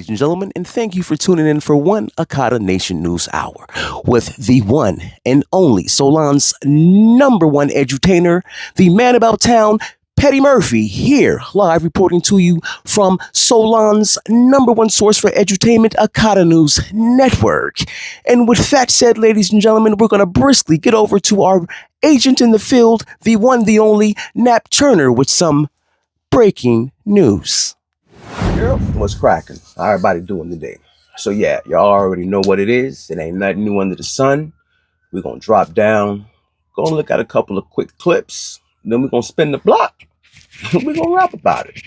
ladies and gentlemen, and thank you for tuning in for one Akata Nation News Hour with the one and only Soulaan's number one edutainer, the man about town, Petty Murphy, here live reporting to you from Soulaan's number one source for edutainment, Akatanewsnetwork. And with that said, ladies and gentlemen, we're going to briskly get over to our agent in the field, the one, the only, Nap Turner, with some breaking news. Yep, what's cracking? How everybody doing today? So yeah, y'all already know what it is. It ain't nothing new under the sun. We're going to drop down, go look at a couple of quick clips. Then we're going to spin the block. We're going to rap about it.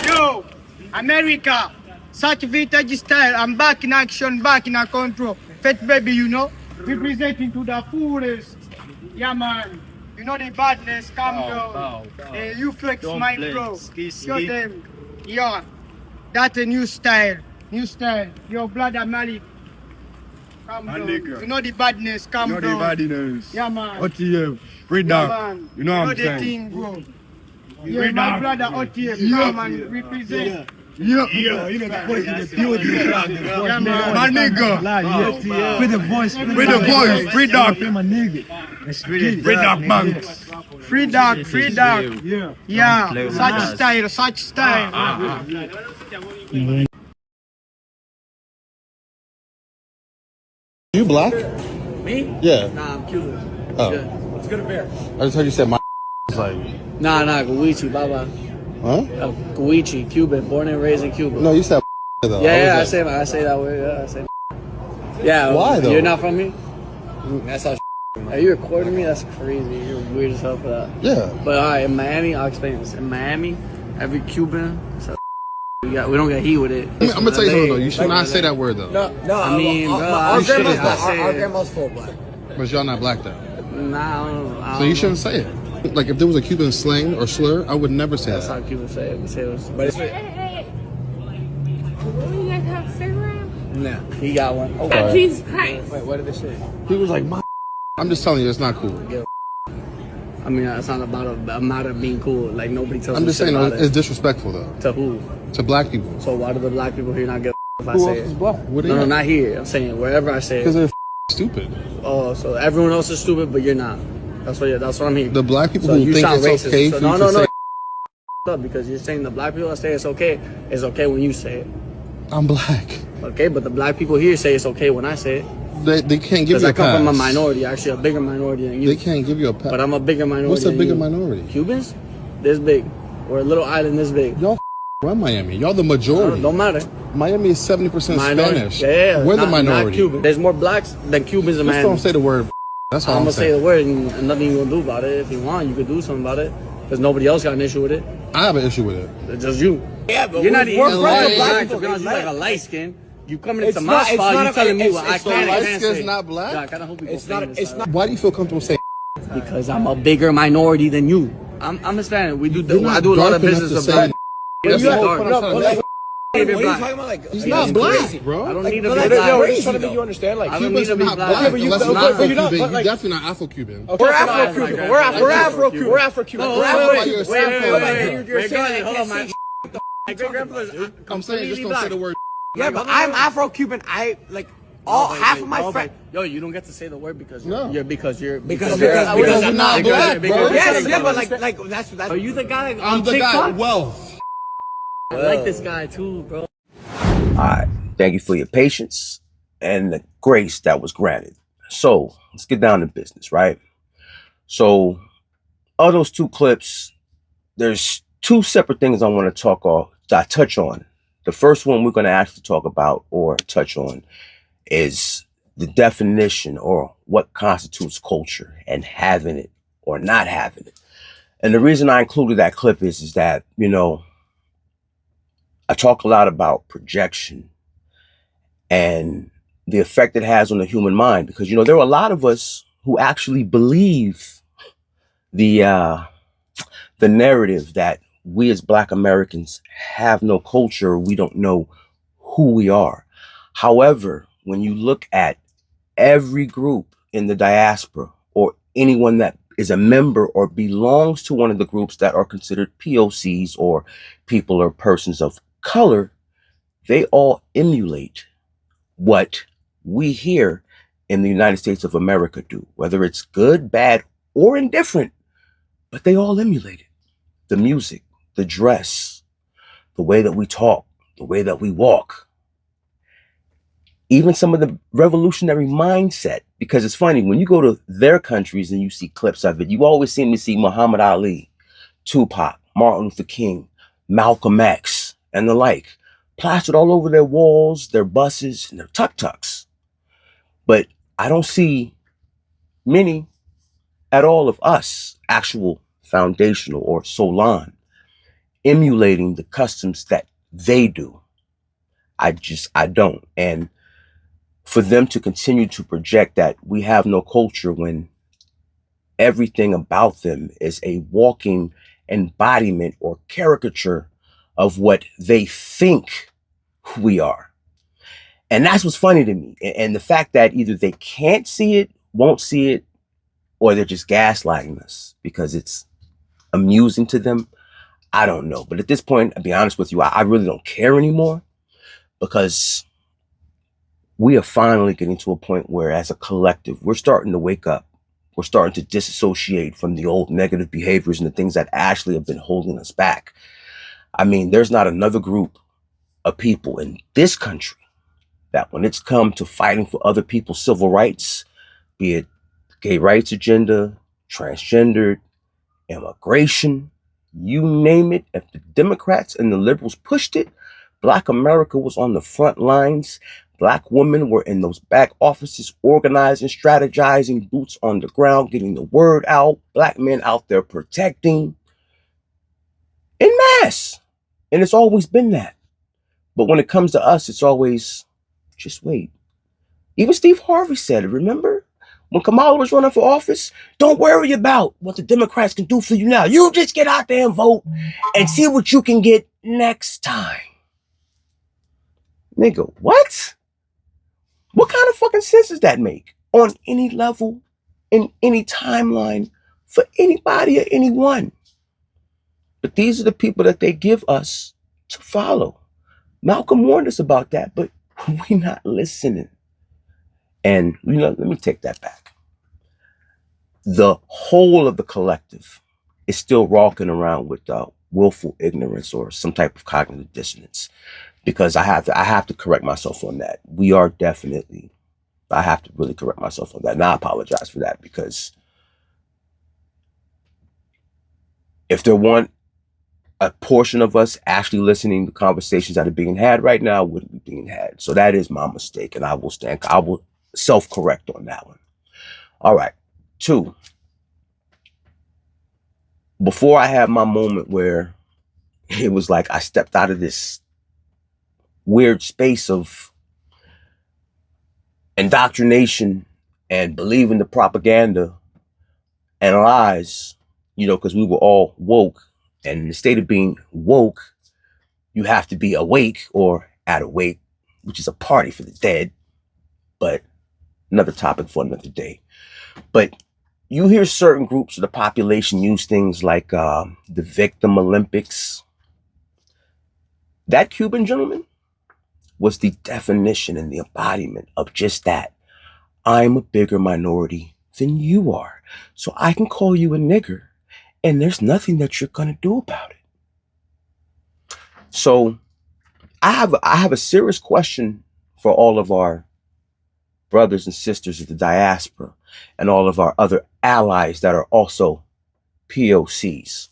Yo, America, such vintage style. I'm back in action, back in a control. Fat baby, you know, representing to the fullest. Yeah, man. You know the badness, calm down. You flex my bro. Show them. Yeah, that's a new style. New style. Yo, brother Malik. Calm down. You know the badness, calm down. You know the badness. Yeah, man. OTF, free dog. Yeah, you know what I'm saying? Thing, bro. Yeah, my brother OTF, come and represent. Yeah, you know the voice in the building. Yeah, man. My nigga. With the voice. With the voice, free dog. My nigga. Free dog, man. Free dog, free dog. Yeah, such style, such style. You black? Me? Yeah. Nah, I'm Cuban. Oh. Let's go to bear. I just heard you said my was like. Nah, Guichi, baba. Huh? Guichi, Cuban, born and raised in Cuba. No, you said though. Yeah, I say that word. Yeah, I say. Yeah. Why though? You're not from me? That's how. Are you recording me? That's crazy. You're weird as hell for that. Yeah. But alright, in Miami, I'll explain this. In Miami, every Cuban, so we don't get heat with it. I'm gonna tell you something though. You should not say that word though. No, I mean, our grandma's full black. But y'all not black though. Nah, I don't So you shouldn't say it. Like if there was a Cuban slang or slur, I would never say That's that. how Cubans say it. We say it. But hey. You guys have Instagram? Nah, he got one. Oh, Jesus Christ. Wait, what did they say? He was like, I'm just telling you, it's not cool. I mean, it's not about a matter of being cool. Like, nobody tells me I'm just saying, about it's disrespectful though. To who? To black people. So why do the black people here not get if I Who say else it? is black? No, not here. I'm saying wherever I say it. Because they're stupid. Oh, so everyone else is stupid, but you're not. That's what I'm hearing. The black people so who think it's racist. okay so for you to say up because you're saying the black people that say it's okay when you say it. I'm black. Okay, but the black people here say it's okay when I say it. They can't give you a pass. Because I come from a minority, actually a bigger minority than you. They can't give you a pass. But I'm a bigger minority. What's a than bigger you. minority? Cubans? This big. We're a little island this big. Y'all run Miami. Y'all the majority. Don't matter. Miami is 70% Spanish. Yeah, We're the minority. Not Cuban. There's more blacks than Cubans in Miami. Just don't say the word. That's all I'm gonna saying. say the word and nothing you gonna do about it. If you want, you could do something about it. Because nobody else got an issue with it. I have an issue with it. It's just you. Yeah, but you're not even black. To be honest, you're like a light skin. You coming into my spot, you telling me what I can and can't say. Not black? Yeah, it's not. Why do you feel comfortable saying? Because I'm a bigger minority than you. I'm Hispanic. I do a lot of business with black. What are you talking about? Like, he's not black, bro. I don't need to be black. We're trying to make you understand. Like, I don't need to be black. Unless you're Afro-Cuban. You're definitely not Afro-Cuban. We're Afro-Cuban. We're Afro-Cuban. We're Afro-Cuban. Wait. You're saying hold on, my great grandfather's. I'm saying just don't say the word. Yeah, but I'm Afro-Cuban. I like half of my friends. Yo, you don't get to say the word because you're not black, bro. Yes, yeah, but like that's. Are you the guy? I'm the guy with wealth. I like this guy too, bro. Alright, thank you for your patience and the grace that was granted. So, let's get down to business, right? So, of those two clips, there's two separate things I want to touch on. The first one we're going to actually talk about or touch on is the definition or what constitutes culture and having it or not having it. And the reason I included that clip is that, you know, I talk a lot about projection and the effect it has on the human mind because, you know, there are a lot of us who actually believe the narrative that we as Black Americans have no culture. We don't know who we are. However, when you look at every group in the diaspora or anyone that is a member or belongs to one of the groups that are considered POCs or people or persons of color, they all emulate what we here in the United States of America do, whether it's good, bad, or indifferent, but they all emulate it. The music, the dress, the way that we talk, the way that we walk, even some of the revolutionary mindset. Because it's funny, when you go to their countries and you see clips of it, you always seem to see Muhammad Ali, Tupac, Martin Luther King, Malcolm X, and the like, plastered all over their walls, their buses, and their tuk-tuks. But I don't see many at all of us, actual foundational or soulaan, emulating the customs that they do. I don't. And for them to continue to project that we have no culture when everything about them is a walking embodiment or caricature of what they think we are. And that's what's funny to me. And the fact that either they can't see it, won't see it, or they're just gaslighting us because it's amusing to them. I don't know. But at this point, I'll be honest with you, I really don't care anymore, because we are finally getting to a point where, as a collective, we're starting to wake up. We're starting to disassociate from the old negative behaviors and the things that actually have been holding us back. I mean, there's not another group of people in this country that, when it's come to fighting for other people's civil rights, be it gay rights agenda, transgendered, immigration, you name it, if the Democrats and the liberals pushed it, Black America was on the front lines. Black women were in those back offices, organizing, strategizing, boots on the ground, getting the word out. Black men out there protecting en masse. And it's always been that. But when it comes to us, it's always, just wait. Even Steve Harvey said it, remember? When Kamala was running for office, don't worry about what the Democrats can do for you now. You just get out there and vote and see what you can get next time. Nigga, what? What kind of fucking sense does that make on any level, in any timeline, for anybody or anyone? But these are the people that they give us to follow. Malcolm warned us about that, but we're not listening. And, let me take that back. The whole of the collective is still rocking around with willful ignorance or some type of cognitive dissonance, because I have to correct myself on that. I have to really correct myself on that. And I apologize for that, because if there weren't a portion of us actually listening to conversations that are being had right now, wouldn't be being had. So that is my mistake, and I will self-correct on that one. All right. 2, before I had my moment where it was like I stepped out of this weird space of indoctrination and believing the propaganda and lies, because we were all woke. And in the state of being woke, you have to be awake or at awake, which is a party for the dead, but another topic for another day. But you hear certain groups of the population use things like the victim Olympics. That Cuban gentleman was the definition and the embodiment of just that. I'm a bigger minority than you are, so I can call you a nigger, and there's nothing that you're going to do about it. So I have a serious question for all of our brothers and sisters of the diaspora and all of our other allies that are also POCs.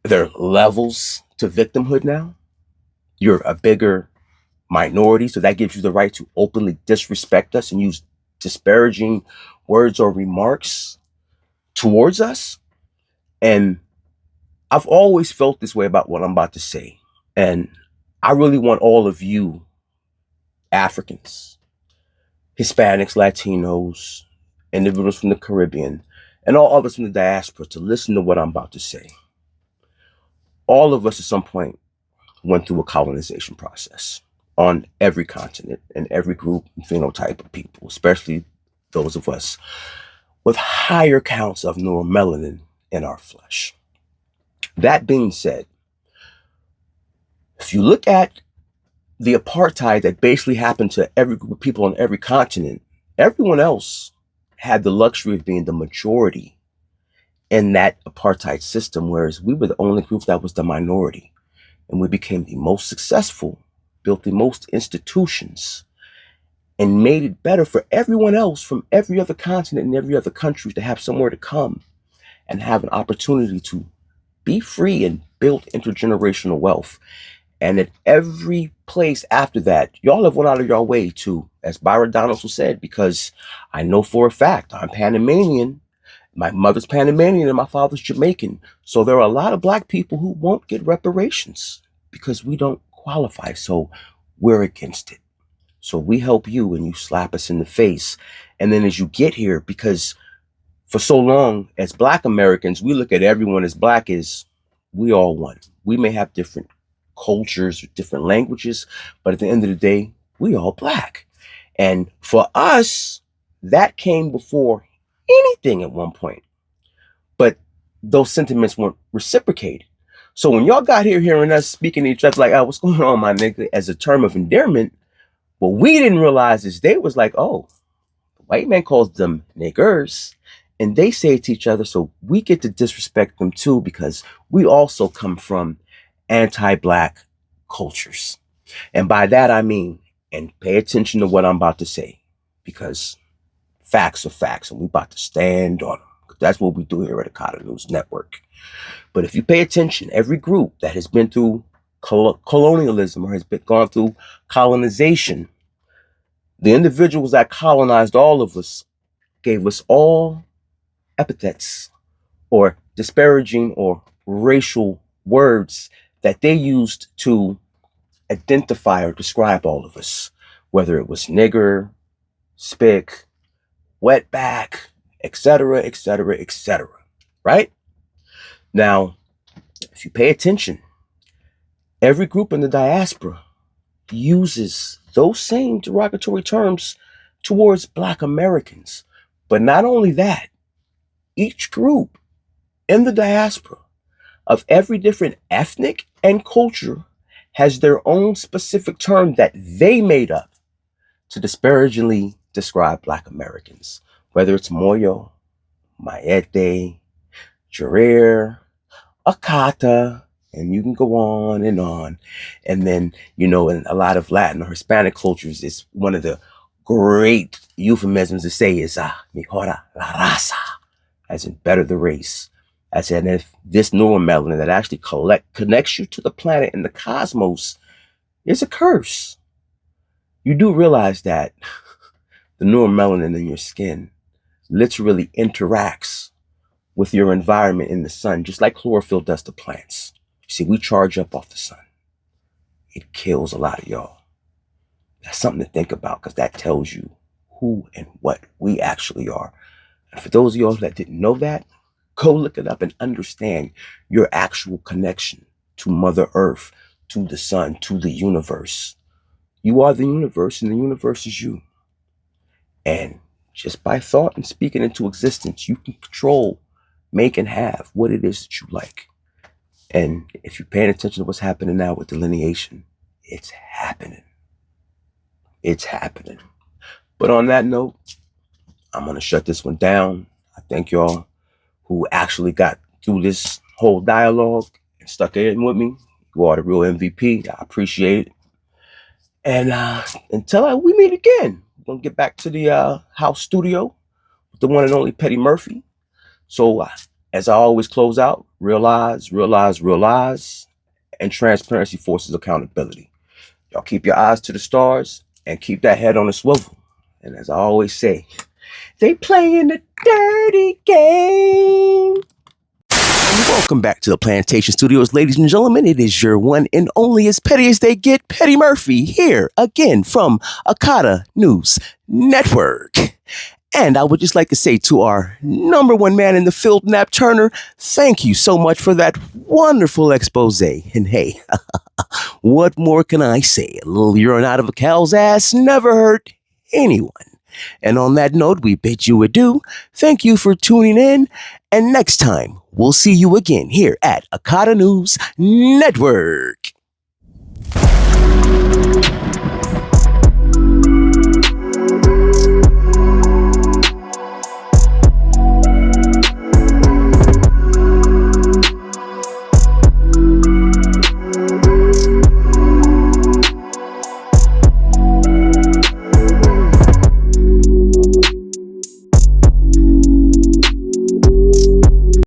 There are levels to victimhood now. You're a bigger minority, so that gives you the right to openly disrespect us and use disparaging words or remarks towards us. And I've always felt this way about what I'm about to say. And I really want all of you Africans, Hispanics, Latinos, individuals from the Caribbean, and all others from the diaspora to listen to what I'm about to say. All of us at some point went through a colonization process on every continent and every group and phenotype of people, especially those of us with higher counts of neuromelanin in our flesh. That being said, if you look at the apartheid that basically happened to every group of people on every continent, everyone else had the luxury of being the majority in that apartheid system, whereas we were the only group that was the minority. And we became the most successful, built the most institutions, and made it better for everyone else from every other continent and every other country to have somewhere to come and have an opportunity to be free and build intergenerational wealth. And at every place after that, y'all have went out of your way to, as Byron Donaldson said, because I know for a fact I'm Panamanian. My mother's Panamanian and my father's Jamaican. So there are a lot of black people who won't get reparations because we don't qualify. So we're against it. So we help you and you slap us in the face. And then as you get here, because for so long as black Americans, we look at everyone as black as we all one. We may have different cultures or different languages, but at the end of the day, we all black. And for us, that came before anything at one point. But those sentiments weren't reciprocated. So when y'all got here hearing us speaking to each other like, oh, what's going on, my nigga, as a term of endearment, what we didn't realize is they was like, oh, the white man calls them niggers. And they say it to each other, so we get to disrespect them too, because we also come from anti-black cultures. And by that I mean, and pay attention to what I'm about to say, because facts are facts, and we about to stand on them. That's what we do here at Akatanewsnetwork. But if you pay attention, every group that has been through colonialism or has gone through colonization, the individuals that colonized all of us gave us all epithets or disparaging or racial words that they used to identify or describe all of us, whether it was nigger, spick, wetback, etc., etc., etc. Right? Now, if you pay attention, every group in the diaspora uses those same derogatory terms towards black Americans. But not only that, each group in the diaspora of every different ethnic and culture has their own specific term that they made up to disparagingly describe black Americans, whether it's Moyo, Maete, Jarir, Akata, and you can go on and on. And then, in a lot of Latin or Hispanic cultures, it's one of the great euphemisms to say is mejora la raza, as in better the race. As in, if this neuromelanin that actually connects you to the planet and the cosmos is a curse. You do realize that the neuromelanin in your skin literally interacts with your environment in the sun, just like chlorophyll does to plants. You see, we charge up off the sun. It kills a lot of y'all. That's something to think about, because that tells you who and what we actually are. And for those of y'all that didn't know that, go look it up and understand your actual connection to Mother Earth, to the sun, to the universe. You are the universe, and the universe is you. And just by thought and speaking into existence, you can control, make, and have what it is that you like. And if you're paying attention to what's happening now with delineation, it's happening. It's happening. But on that note, I'm going to shut this one down. I thank y'all who actually got through this whole dialogue and stuck in with me. You are the real MVP. I appreciate it. And until we meet again, we're going to get back to the house studio with the one and only Petty Murphy. So as I always close out, realize, and transparency forces accountability. Y'all keep your eyes to the stars and keep that head on a swivel. And as I always say, they playing the dirty game. And welcome back to the Plantation Studios, ladies and gentlemen. It is your one and only, as petty as they get, Petty Murphy, here again from Akata News Network. And I would just like to say to our number one man in the field, Nap Turner, thank you so much for that wonderful expose. And hey, what more can I say? A little urine out of a cow's ass never hurt anyone. And on that note, we bid you adieu. Thank you for tuning in. And next time, we'll see you again here at Akata News Network. Peace.